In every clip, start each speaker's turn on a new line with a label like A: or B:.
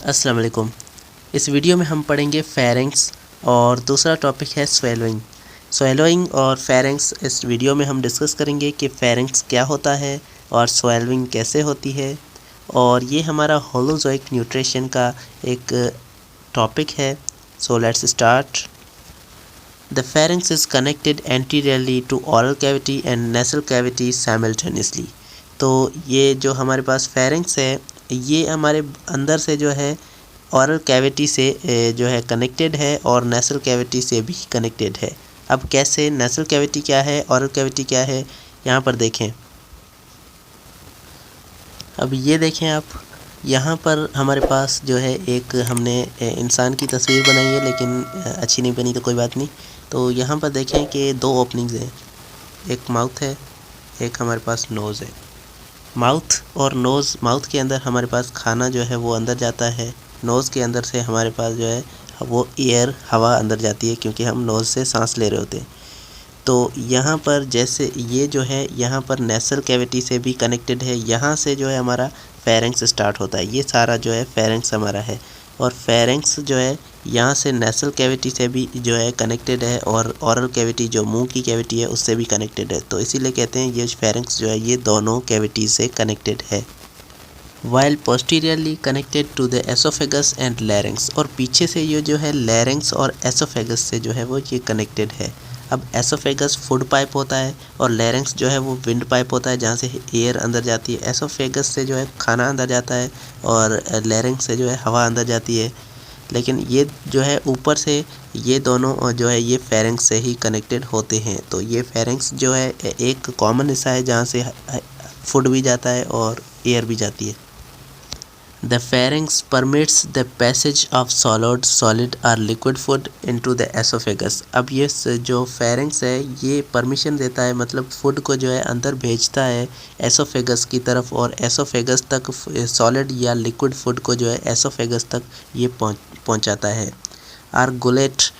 A: अस्सलाम वालेकुम। इस वीडियो में हम पढ़ेंगे फेरेंक्स और दूसरा टॉपिक है स्वेलोइंग। स्वेलोइंग और फेरेंक्स इस वीडियो में हम डिस्कस करेंगे कि फेरेंक्स क्या होता है और स्वेलोइंग कैसे होती है, और ये हमारा होलोजोइक न्यूट्रिशन का एक टॉपिक है। So let's start. The pharynx is connected anteriorly to oral cavity and nasal cavity simultaneously. तो ये जो हमारे पास फेरेंक्स है, ये हमारे अंदर से जो है ओरल कैविटी से जो है कनेक्टेड है और नेसल कैविटी से भी कनेक्टेड है। अब कैसे, नेसल कैविटी क्या है, ओरल कैविटी क्या है, यहाँ पर देखें। अब ये देखें आप, यहाँ पर हमारे पास जो है एक हमने इंसान की तस्वीर बनाई है, लेकिन अच्छी नहीं बनी तो कोई बात नहीं। तो यहाँ पर देखें कि दो ओपनिंग्स हैं, एक माउथ है, एक हमारे पास नोज़ है। माउथ और नोज़, माउथ के अंदर हमारे पास खाना जो है वो अंदर जाता है, नोज़ के अंदर से हमारे पास जो है वो एयर, हवा अंदर जाती है, क्योंकि हम नोज़ से सांस ले रहे होते हैं। तो यहाँ पर जैसे ये जो है यहाँ पर नेसल कैविटी से भी कनेक्टेड है, यहाँ से जो है हमारा फेरेंक्स स्टार्ट होता है। ये सारा जो है फेरेंक्स हमारा है, और फेरेंक्स जो है यहाँ से नेसल कैविटी से भी जो है कनेक्टेड है, और ओरल कैविटी जो मुंह की कैविटी है उससे भी कनेक्टेड है। तो इसीलिए कहते हैं ये फेरेंक्स जो है ये दोनों कैविटी से कनेक्टेड है। While posteriorly connected to the oesophagus and larynx, और पीछे से ये जो है लैरिंग्स और एसोफेगस से जो है वो ये कनेक्टेड है। अब एसोफेगस फूड पाइप होता है और लैरिंग्स जो है वो विंड पाइप होता है, जहाँ से एयर अंदर जाती है। एसोफेगस से जो है खाना अंदर जाता है और लैरिंग्स से जो है हवा अंदर जाती है। लेकिन ये जो है ऊपर से ये दोनों जो है ये फेरेंक्स से ही कनेक्टेड होते हैं। तो ये फेरेंक्स जो है एक कॉमन हिस्सा है जहाँ से फूड भी जाता है और एयर भी जाती है। The pharynx permits the passage of solid or liquid food into the esophagus। अब ये जो pharynx है ये परमिशन देता है, मतलब फूड को जो है अंदर भेजता है एसोफेगस की तरफ, और एसोफेगस तक सॉलिड या लिक्विड फूड को जो है एसोफेगस तक ये पहुंचाता है। आर गुलेट,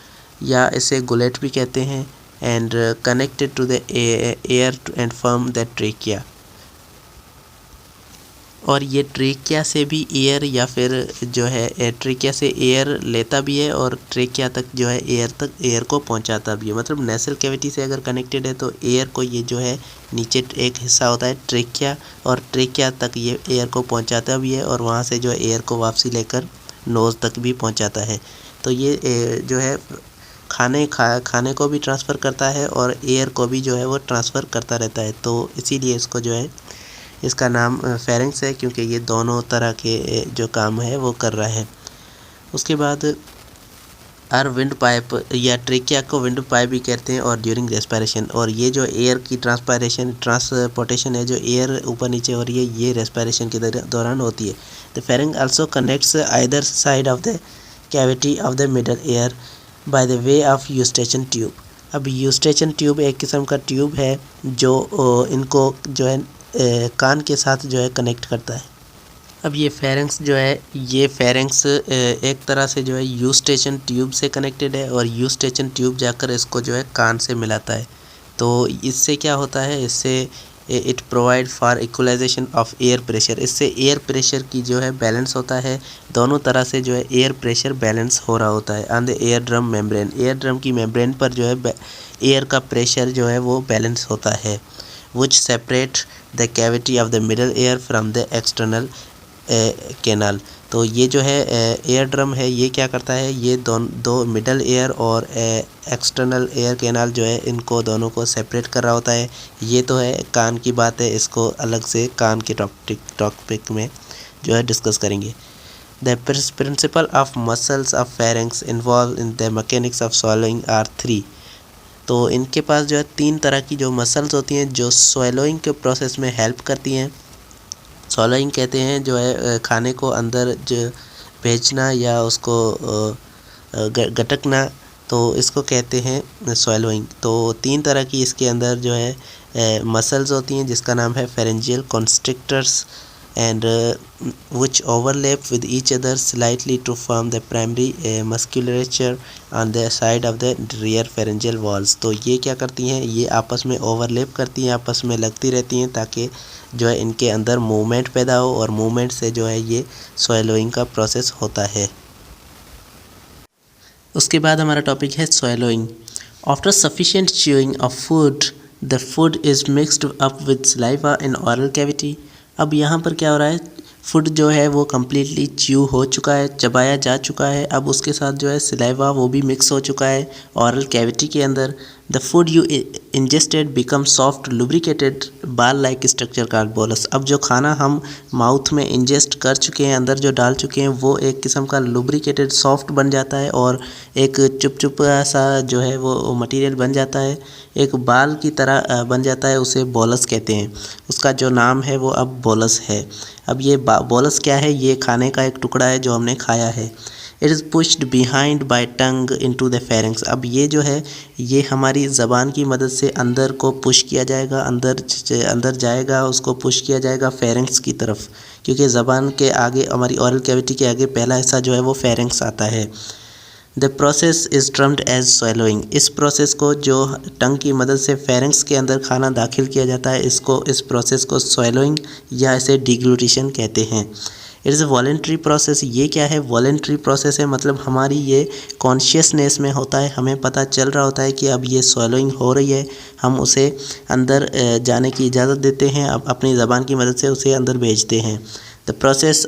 A: या इसे गुलेट भी कहते हैं, and connected to the air and form the trachea. और ये ट्रेकिया से भी एयर, या फिर जो है ट्रेकिया से एयर लेता भी है और ट्रेकिया तक जो है एयर को पहुंचाता भी है। मतलब नेसल कैविटी से अगर कनेक्टेड है तो एयर को ये जो है नीचे एक हिस्सा होता है ट्रेकिया, और ट्रेकिया तक ये एयर को पहुंचाता भी है, और वहाँ से जो है एयर को वापसी लेकर नोज़ तक भी पहुंचाता है। तो ये जो है खाने को भी ट्रांसफ़र करता है और एयर को भी जो है वो ट्रांसफ़र करता रहता है। तो इसीलिए इसको जो है इसका नाम फेरेंक्स है, क्योंकि ये दोनों तरह के जो काम है वो कर रहा है। उसके बाद आर विंड पाइप, या ट्रेकिया को विंड पाइप भी कहते हैं, और ड्यूरिंग रेस्पिरेशन, और ये जो एयर की ट्रांसपोर्टेशन है, जो एयर ऊपर नीचे हो रही है, ये रेस्पिरेशन के दौरान होती है। The pharynx also connects either side of the cavity of the middle air by the way of Eustachian tube. अब यूस्टेशन ट्यूब एक किस्म का ट्यूब है जो इनको जो है कान के साथ जो है कनेक्ट करता है। अब ये फेरेंक्स जो है, ये फेरेंक्स एक तरह से जो है यूस्टेशन ट्यूब से कनेक्टेड है, और यूस्टेशन ट्यूब जाकर इसको जो है कान से मिलाता है। तो इससे क्या होता है, इससे it provide for equalisation of air pressure. इससे एयर प्रेशर की जो है बैलेंस होता है, दोनों तरह से जो है एयर प्रेशर बैलेंस हो रहा होता है। On the air drum membrane, air drum की मेम्ब्रेन पर जो है एयर का प्रेशर जो है वो बैलेंस होता है। which separate the cavity of the middle ear from the external canal। तो ये जो है एयर ड्रम है, ये क्या करता है, ये दो मिडल एयर और एक्सटर्नल एयर कैनाल जो है इनको दोनों को सेपरेट कर रहा होता है। ये तो है कान की बात है, इसको अलग से कान के टॉपिक में जो है डिस्कस करेंगे। The principal of muscles of pharynx involve in the mechanics of swallowing are 3। तो इनके पास जो है 3 तरह की जो मसल्स होती हैं जो swallowing के प्रोसेस में हेल्प करती हैं। swallowing कहते हैं जो है खाने को अंदर जो भेजना या उसको गटकना, तो इसको कहते हैं swallowing। तो 3 तरह की इसके अंदर जो है मसल्स होती हैं, जिसका नाम है pharyngeal कॉन्स्ट्रिक्टर्स, and which overlap with each other slightly to form the primary musculature on the side of the rear pharyngeal walls। तो ये क्या करती हैं, ये आपस में ओवरलैप करती हैं, आपस में लगती रहती हैं ताकि जो है इनके अंदर मूवमेंट पैदा हो और मूवमेंट से जो है ये स्वैलोइंग का प्रोसेस होता है। उसके बाद हमारा टॉपिक है swallowing. After sufficient chewing of food the food is mixed up with saliva in oral cavity. अब यहाँ पर क्या हो रहा है, फूड जो है वो कम्प्लीटली च्यू हो चुका है, चबाया जा चुका है। अब उसके साथ जो है सलाइवा वो भी मिक्स हो चुका है ओरल कैविटी के अंदर। The food you ingested become soft lubricated बाल लाइक स्ट्रक्चर कॉल्ड बोलस। अब जो खाना हम माउथ में इंजेस्ट कर चुके हैं, अंदर जो डाल चुके हैं, वो एक किस्म का लुब्रिकेटेड सॉफ्ट बन जाता है और एक चुप सा जो है वो मटेरियल बन जाता है, एक बाल की तरह बन जाता है, उसे बोलस कहते हैं। उसका जो नाम है वो अब बोलस है। अब ये बोलस क्या है, ये खाने का एक टुकड़ा है जो हमने खाया है। It is pushed behind by tongue into the pharynx. अब ये जो है ये हमारी ज़बान की मदद से अंदर को पुश किया जाएगा, अंदर जाएगा, उसको पुश किया जाएगा फेरिंग्स की तरफ, क्योंकि ज़बान के आगे हमारी ओरल कैविटी के आगे पहला हिस्सा जो है वो फेरिंग्स आता है। The process is termed as swallowing. इस प्रोसेस को जो टंग की मदद से फेरिंग्स के अंदर खाना दाखिल किया जाता है, इस प्रोसेस को स्वैलोइंग या इसे डिग्लूटिशन कहते हैं। It is a voluntary process. ये क्या है, वॉलेंट्री प्रोसेस है, मतलब हमारी ये कॉन्शियसनेस में होता है, हमें पता चल रहा होता है कि अब ये स्वैलोइंग हो रही है, हम उसे अंदर जाने की इजाज़त देते हैं, अब अपनी ज़बान की मदद से उसे अंदर भेजते हैं। The process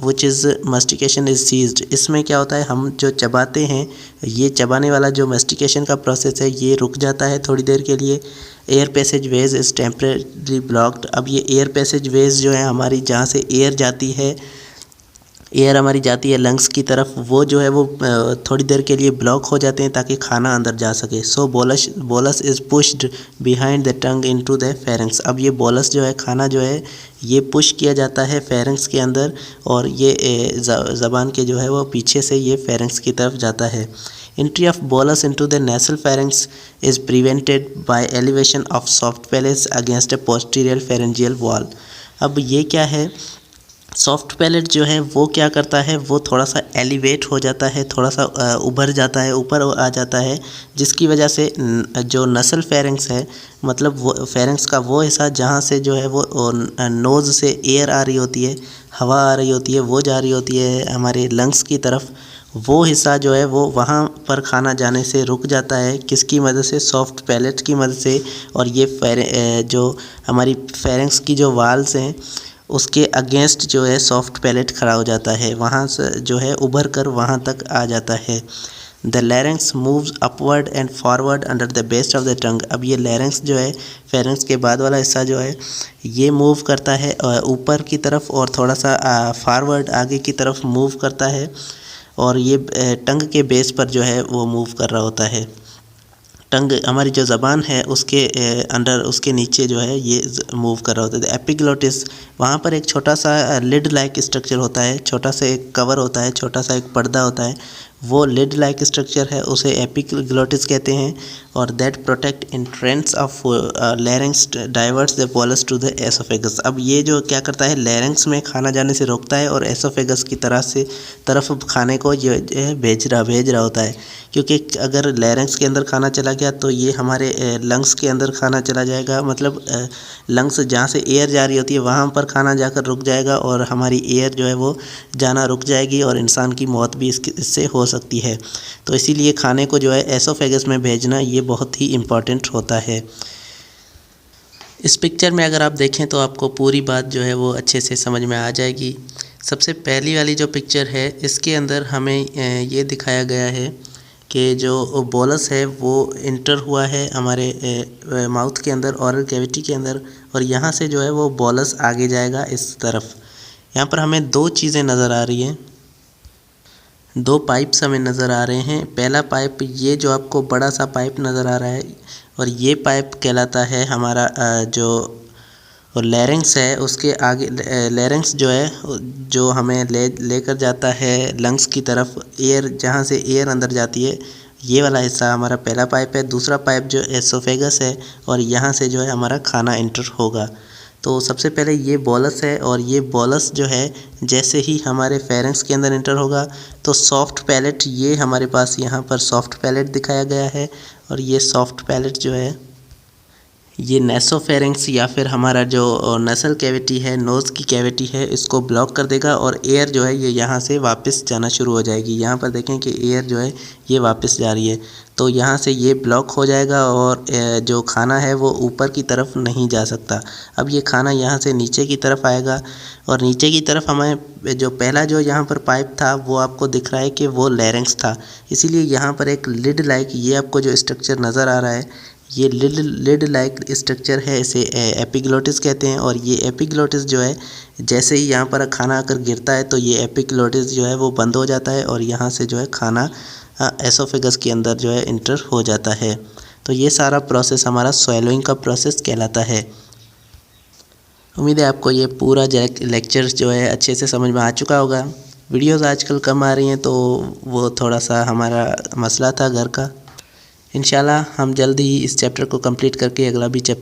A: which is mastication is ceased. इसमें क्या होता है, हम जो चबाते हैं, ये चबाने वाला जो मस्टिकेशन का प्रोसेस है ये रुक जाता है थोड़ी देर के लिए। Air passage way is temporary blocked. अब ये एयर पैसेज वेज जो है हमारी जहाँ से एयर जाती है, एयर हमारी जाती है लंग्स की तरफ, वो जो है वो थोड़ी देर के लिए ब्लॉक हो जाते हैं ताकि खाना अंदर जा सके। So bolus is pushed behind the tongue into the pharynx. अब ये बोलस जो है, खाना जो है ये पुश किया जाता है फेरिंग्स के अंदर और ये ज़बान के जो है वो पीछे से ये फेरिंग्स की तरफ जाता है। Entry of bolus into the nasal pharynx is prevented by elevation of soft palates against a posterior pharyngeal wall। अब ये क्या है, सॉफ्ट पैलेट जो है वो क्या करता है, वो थोड़ा सा एलिवेट हो जाता है, थोड़ा सा उभर जाता है, ऊपर आ जाता है, जिसकी वजह से जो नसल फेरिंग्स है, मतलब वो फेरिंग्स का वो हिस्सा जहाँ से जो है वो नोज़ से एयर आ रही होती है, हवा आ रही होती है, वो जा रही होती है हमारे लंग्स की तरफ, वो हिस्सा जो है वो वहाँ पर खाना जाने से रुक जाता है। किसकी मदद से, सॉफ्ट पैलेट की मदद से। और ये जो हमारी फेरिंग्स की जो वाल्स हैं उसके अगेंस्ट जो है सॉफ्ट पैलेट खड़ा हो जाता है, वहाँ से जो है उभर कर वहाँ तक आ जाता है। The larynx moves upward and forward under the base of the tongue. अब ये लैरिंग्स जो है, फेरिंग्स के बाद वाला हिस्सा जो है ये मूव करता है ऊपर की तरफ और थोड़ा सा फॉरवर्ड आगे की तरफ मूव करता है और ये टंग के बेस पर जो है वो मूव कर रहा होता है। टंग हमारी जो ज़बान है उसके अंडर, उसके नीचे जो है ये मूव कर रहा होता है। एपिग्लोटिस, वहाँ पर एक छोटा सा लिड लाइक स्ट्रक्चर होता है, छोटा सा एक कवर होता है, छोटा सा एक पर्दा होता है, वो लिड लाइक स्ट्रक्चर है, उसे एपिग्लोटिस कहते हैं। और that protect entrance of larynx diverts the bolus to the oesophagus. अब ये जो क्या करता है, लैरिंग्स में खाना जाने से रोकता है और एसोफेगस की तरफ खाने को ये भेज रहा होता है, क्योंकि अगर लैरिंग्स के अंदर खाना चला गया तो ये हमारे लंग्स के अंदर खाना चला जाएगा, मतलब लंग्स जहाँ से एयर जा रही होती है वहाँ पर खाना जाकर रुक जाएगा और हमारी एयर जो है वो जाना रुक जाएगी और इंसान की मौत भी इससे हो सकती है। तो इसीलिए खाने को जो है एसोफेगस में भेजना ये बहुत ही इम्पॉर्टेंट होता है। इस पिक्चर में अगर आप देखें तो आपको पूरी बात जो है वो अच्छे से समझ में आ जाएगी। सबसे पहली वाली जो पिक्चर है इसके अंदर हमें ये दिखाया गया है कि जो बोलस है वो इंटर हुआ है हमारे माउथ के अंदर, ओरल कैविटी के अंदर, और यहाँ से जो है वो बोलस आगे जाएगा इस तरफ। यहाँ पर हमें दो चीज़ें नज़र आ रही हैं, दो पाइप्स हमें नज़र आ रहे हैं। पहला पाइप, ये जो आपको बड़ा सा पाइप नज़र आ रहा है, और ये पाइप कहलाता है हमारा जो लैरिंग्स है, उसके आगे लैरिंग्स जो है जो हमें लेकर जाता है लंग्स की तरफ, एयर जहाँ से एयर अंदर जाती है, ये वाला हिस्सा हमारा पहला पाइप है। दूसरा पाइप जो एसोफेगस है और यहाँ से जो है हमारा खाना इंटर होगा। तो सबसे पहले ये बोलस है और ये बोलस जो है जैसे ही हमारे फेरेंक्स के अंदर इंटर होगा तो सॉफ्ट पैलेट, ये हमारे पास यहाँ पर सॉफ्ट पैलेट दिखाया गया है और ये सॉफ्ट पैलेट जो है ये नेसोफेरेंक्स या फिर हमारा जो नसल कैविटी है, नोज़ की कैविटी है, इसको ब्लॉक कर देगा और एयर जो है ये यहाँ से वापस जाना शुरू हो जाएगी। यहाँ पर देखें कि एयर जो है ये वापस जा रही है, तो यहाँ से ये ब्लॉक हो जाएगा और जो खाना है वो ऊपर की तरफ नहीं जा सकता। अब ये खाना यहाँ से नीचे की तरफ आएगा और नीचे की तरफ हमें जो पहला जो यहाँ पर पाइप था वो आपको दिख रहा है कि वो लैरिंक्स था, इसीलिए यहाँ पर एक लिड लाइक ये आपको जो स्ट्रक्चर नज़र आ रहा है ये लिड लाइक स्ट्रक्चर है, इसे एपिग्लोटिस कहते हैं। और ये एपिग्लोटिस जो है जैसे ही यहाँ पर खाना आकर गिरता है तो ये एपिग्लोटिस जो है वो बंद हो जाता है और यहाँ से जो है खाना एसोफेगस के अंदर जो है इंटर हो जाता है। तो ये सारा प्रोसेस हमारा स्वैलोइंग का प्रोसेस कहलाता है। उम्मीद है आपको ये पूरा लेक्चर जो है अच्छे से समझ में आ चुका होगा। वीडियोज़ आजकल कम आ रही हैं तो वो थोड़ा सा हमारा मसला था घर का। इंशाल्लाह हम जल्द ही इस चैप्टर को कंप्लीट करके अगला भी चैप्टर